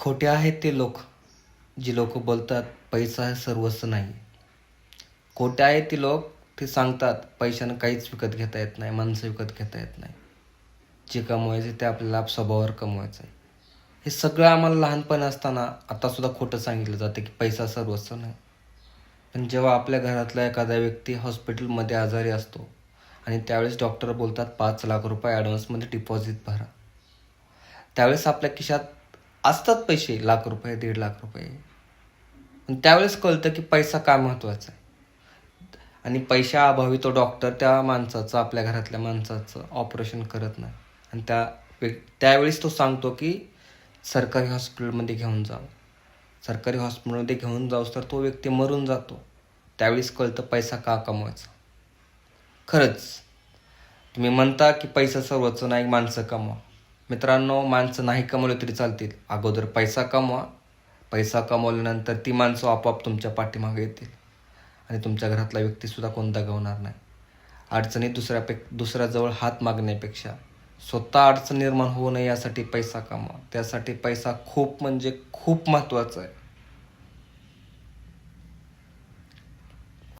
खोटे आहेत ते लोक, जी लोक बोलतात पैसा हे सर्वस्व नाही. खोटे आहेत ती लोक, ते सांगतात पैशानं काहीच विकत घेता येत नाही, माणसं विकत घेता येत नाही. जे कमवायचे ते आपल्याला स्वभावावर कमवायचं आहे. हे सगळं आम्हाला लहानपणी असताना आतासुद्धा खोटं सांगितलं जातं की पैसा सर्वस्व नाही. पण जेव्हा आपल्या घरातला एखादा व्यक्ती हॉस्पिटलमध्ये आजारी असतो आणि त्यावेळेस डॉक्टर बोलतात 5,00,000 रुपये ॲडव्हान्समध्ये डिपॉझिट भरा, त्यावेळेस आपल्या खिशात असतात पैसे, लाख रुपये, 1,50,000 रुपये. पण त्यावेळेस कळतं की पैसा का महत्त्वाचा आहे. आणि पैशाअभावी तो डॉक्टर त्या माणसाचं, आपल्या घरातल्या माणसाचं ऑपरेशन करत नाही. आणि त्यावेळेस तो सांगतो की सरकारी हॉस्पिटलमध्ये घेऊन जावं. सरकारी हॉस्पिटलमध्ये घेऊन जाऊस तर तो व्यक्ती मरून जातो. त्यावेळेस कळतं पैसा का कमवायचा. खरंच तुम्ही म्हणता की पैसा सर्वस्व नाही, माणसं कमवा. मित्रांनो, माणसं नाही कमवले तरी चालतील. अगोदर पैसा कमवा. पैसा कमवल्यानंतर ती माणसं आपोआप तुमच्या पाठीमागे येतील आणि तुमच्या घरातला व्यक्तीसुद्धा कोणता गवणार नाही. अडचणीत दुसऱ्याजवळ हात मागण्यापेक्षा स्वतः अडचण निर्माण होऊ नये यासाठी पैसा कमवा. त्यासाठी पैसा खूप म्हणजे खूप महत्त्वाचा आहे.